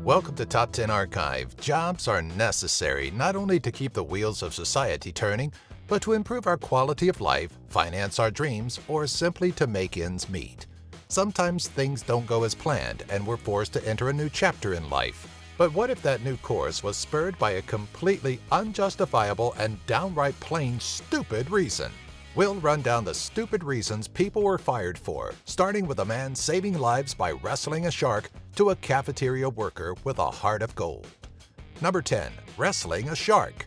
Welcome to Top 10 Archive. Jobs are necessary not only to keep the wheels of society turning, but to improve our quality of life, finance our dreams, or simply to make ends meet. Sometimes things don't go as planned and we're forced to enter a new chapter in life. But what if that new course was spurred by a completely unjustifiable and downright plain stupid reason? We'll run down the stupid reasons people were fired for, starting with a man saving lives by wrestling a shark to a cafeteria worker with a heart of gold. Number 10. Wrestling a shark.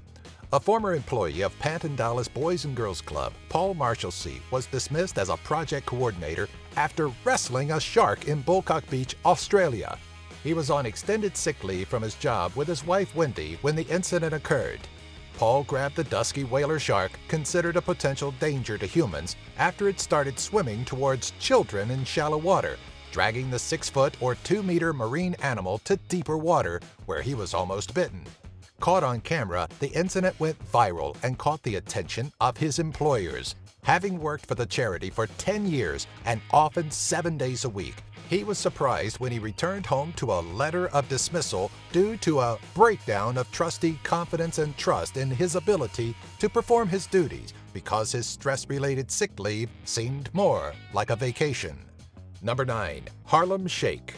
A former employee of Panton Dallas Boys and Girls Club, Paul Marshalsea, was dismissed as a project coordinator after wrestling a shark in Bulcock Beach, Australia. He was on extended sick leave from his job with his wife Wendy when the incident occurred. Paul grabbed the dusky whaler shark, considered a potential danger to humans, after it started swimming towards children in shallow water, dragging the 6-foot or 2-meter marine animal to deeper water, where he was almost bitten. Caught on camera, the incident went viral and caught the attention of his employers. Having worked for the charity for 10 years and often 7 days a week, he was surprised when he returned home to a letter of dismissal due to a breakdown of trustee confidence and trust in his ability to perform his duties because his stress-related sick leave seemed more like a vacation. Number 9. Harlem Shake.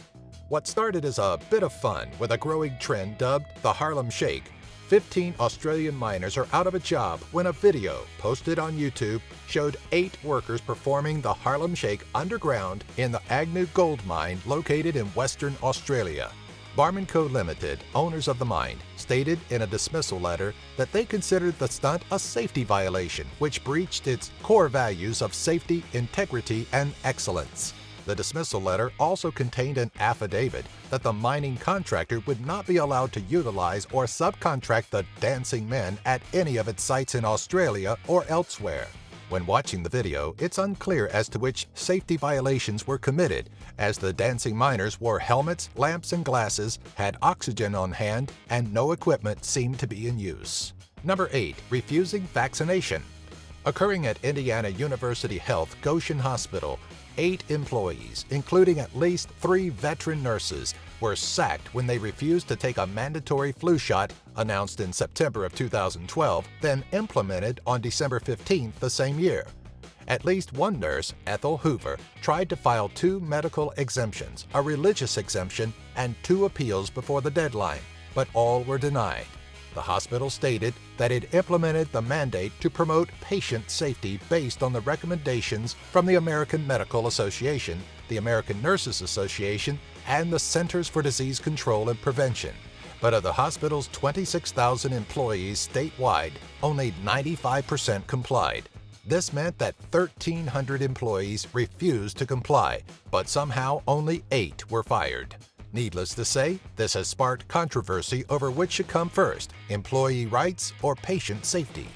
What started as a bit of fun with a growing trend dubbed the Harlem Shake, 15 Australian miners are out of a job when a video posted on YouTube showed 8 workers performing the Harlem Shake underground in the Agnew gold mine located in Western Australia. Barman Co. Limited, owners of the mine, stated in a dismissal letter that they considered the stunt a safety violation which breached its core values of safety, integrity, and excellence. The dismissal letter also contained an affidavit that the mining contractor would not be allowed to utilize or subcontract the dancing men at any of its sites in Australia or elsewhere. When watching the video, it's unclear as to which safety violations were committed, as the dancing miners wore helmets, lamps, and glasses, had oxygen on hand, and no equipment seemed to be in use. Number 8. Refusing vaccination. Occurring at Indiana University Health Goshen Hospital, 8 employees, including at least 3 veteran nurses, were sacked when they refused to take a mandatory flu shot announced in September of 2012, then implemented on December 15th the same year. At least one nurse, Ethel Hoover, tried to file 2 medical exemptions, a religious exemption, and 2 appeals before the deadline, but all were denied. The hospital stated that it implemented the mandate to promote patient safety based on the recommendations from the American Medical Association, the American Nurses Association, and the Centers for Disease Control and Prevention. But of the hospital's 26,000 employees statewide, only 95% complied. This meant that 1,300 employees refused to comply, but somehow only 8 were fired. Needless to say, this has sparked controversy over which should come first, employee rights or patient safety.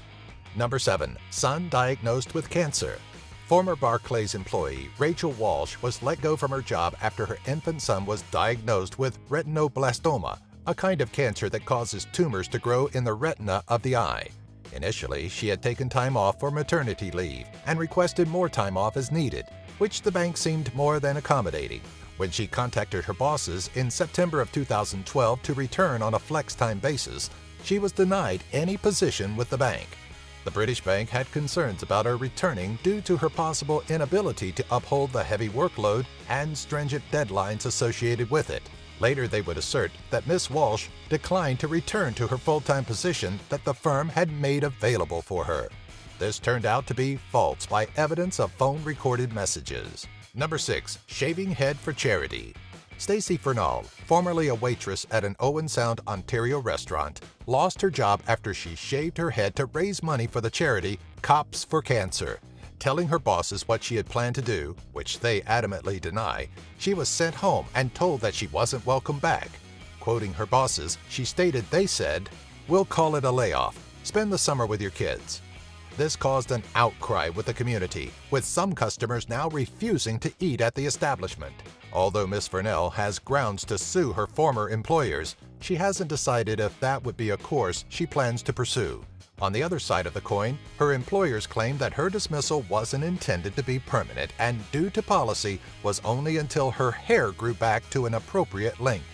Number 7. Son diagnosed with cancer. Former Barclays employee Rachel Walsh was let go from her job after her infant son was diagnosed with retinoblastoma, a kind of cancer that causes tumors to grow in the retina of the eye. Initially, she had taken time off for maternity leave and requested more time off as needed, which the bank seemed more than accommodating. When she contacted her bosses in September of 2012 to return on a flex-time basis, she was denied any position with the bank. The British bank had concerns about her returning due to her possible inability to uphold the heavy workload and stringent deadlines associated with it. Later, they would assert that Miss Walsh declined to return to her full-time position that the firm had made available for her. This turned out to be false by evidence of phone-recorded messages. Number 6. Shaving head for charity. Stacey Fernald, formerly a waitress at an Owen Sound, Ontario restaurant, lost her job after she shaved her head to raise money for the charity Cops for Cancer. Telling her bosses what she had planned to do, which they adamantly deny, she was sent home and told that she wasn't welcome back. Quoting her bosses, she stated they said, "We'll call it a layoff. Spend the summer with your kids." This caused an outcry with the community, with some customers now refusing to eat at the establishment. Although Ms. Fernell has grounds to sue her former employers, she hasn't decided if that would be a course she plans to pursue. On the other side of the coin, her employers claim that her dismissal wasn't intended to be permanent and due to policy was only until her hair grew back to an appropriate length.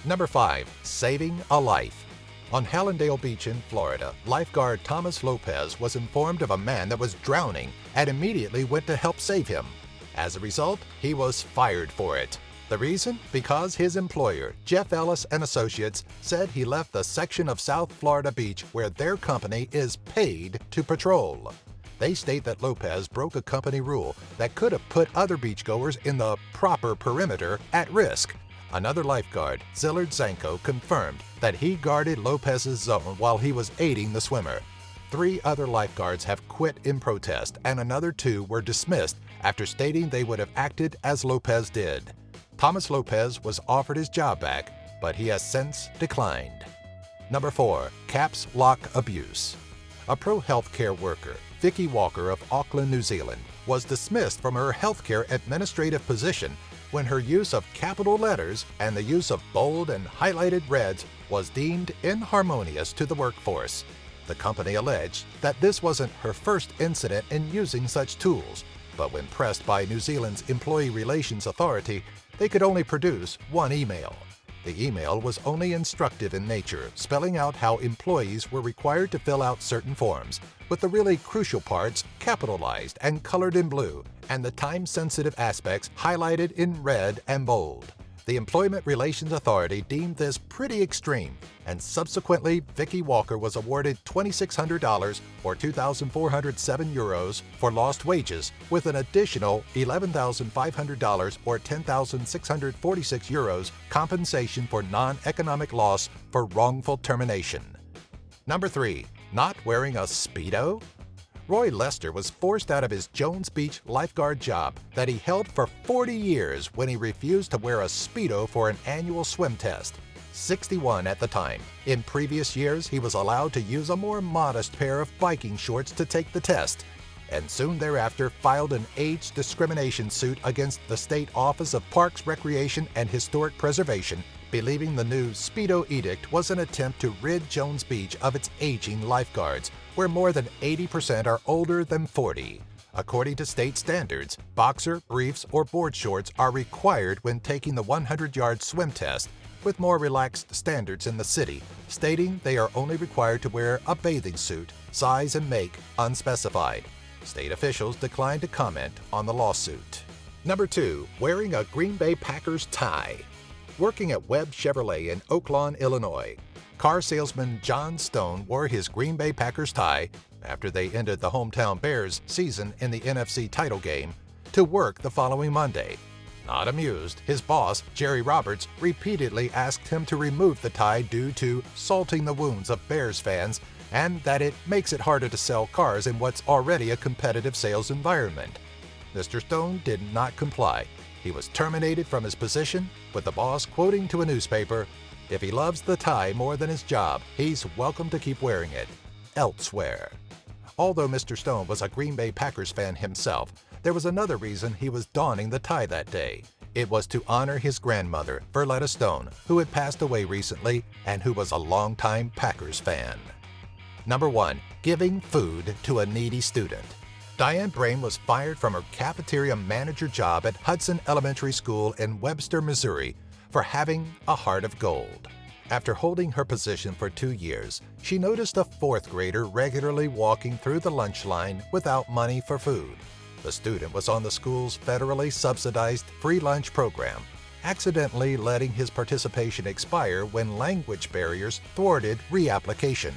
Number 5. Saving a life. On Hallandale Beach in Florida, lifeguard Thomas Lopez was informed of a man that was drowning and immediately went to help save him. As a result, he was fired for it. The reason? Because his employer, Jeff Ellis and Associates, said he left the section of South Florida Beach where their company is paid to patrol. They state that Lopez broke a company rule that could have put other beachgoers in the proper perimeter at risk. Another lifeguard, Zillard Zanko, confirmed that he guarded Lopez's zone while he was aiding the swimmer. 3 other lifeguards have quit in protest, and another 2 were dismissed after stating they would have acted as Lopez did. Thomas Lopez was offered his job back, but he has since declined. Number 4. Caps lock abuse. A pro-healthcare worker, Vicky Walker of Auckland, New Zealand, was dismissed from her healthcare administrative position when her use of capital letters and the use of bold and highlighted reds was deemed inharmonious to the workforce. The company alleged that this wasn't her first incident in using such tools, but when pressed by New Zealand's Employee Relations Authority, they could only produce one email. The email was only instructive in nature, spelling out how employees were required to fill out certain forms, with the really crucial parts capitalized and colored in blue, and the time-sensitive aspects highlighted in red and bold. The Employment Relations Authority deemed this pretty extreme, and subsequently Vicky Walker was awarded $2,600 or €2,407 for lost wages, with an additional $11,500 or €10,646 compensation for non-economic loss for wrongful termination. Number 3. Not wearing a Speedo? Roy Lester was forced out of his Jones Beach lifeguard job that he held for 40 years when he refused to wear a Speedo for an annual swim test. 61 at the time. In previous years, he was allowed to use a more modest pair of biking shorts to take the test, and soon thereafter filed an age discrimination suit against the State Office of Parks, Recreation, and Historic Preservation, believing the new Speedo edict was an attempt to rid Jones Beach of its aging lifeguards, where more than 80% are older than 40. According to state standards, boxer, briefs, or board shorts are required when taking the 100-yard swim test, with more relaxed standards in the city, stating they are only required to wear a bathing suit, size and make unspecified. State officials declined to comment on the lawsuit. Number 2. Wearing a Green Bay Packers tie. Working at Webb Chevrolet in Oak Lawn, Illinois, car salesman John Stone wore his Green Bay Packers tie after they ended the hometown Bears season in the NFC title game to work the following Monday. Not amused, his boss, Jerry Roberts, repeatedly asked him to remove the tie due to salting the wounds of Bears fans and that it makes it harder to sell cars in what's already a competitive sales environment. Mr. Stone did not comply. He was terminated from his position, with the boss quoting to a newspaper, "If he loves the tie more than his job, he's welcome to keep wearing it elsewhere." Although Mr. Stone was a Green Bay Packers fan himself, there was another reason he was donning the tie that day. It was to honor his grandmother, Verletta Stone, who had passed away recently and who was a longtime Packers fan. Number 1. Giving food to a needy student. Diane Brain was fired from her cafeteria manager job at Hudson Elementary School in Webster, Missouri, for having a heart of gold. After holding her position for 2 years, she noticed a 4th grader regularly walking through the lunch line without money for food. The student was on the school's federally subsidized free lunch program, accidentally letting his participation expire when language barriers thwarted reapplication.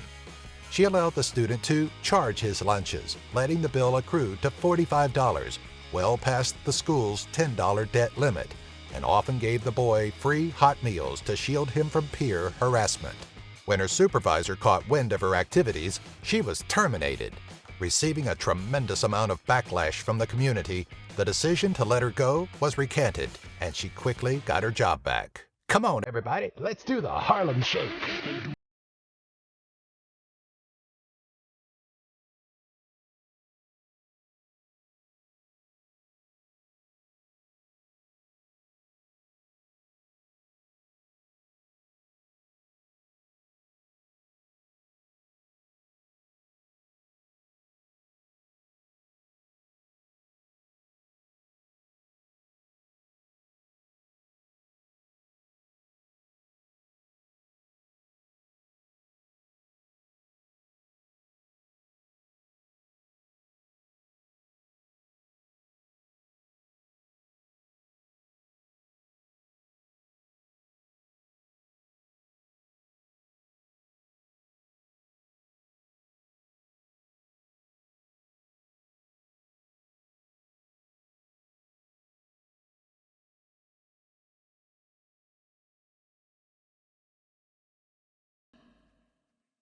She allowed the student to charge his lunches, letting the bill accrue to $45, well past the school's $10 debt limit, and often gave the boy free hot meals to shield him from peer harassment. When her supervisor caught wind of her activities, she was terminated. Receiving a tremendous amount of backlash from the community, the decision to let her go was recanted, and she quickly got her job back. Come on, everybody, let's do the Harlem Shake.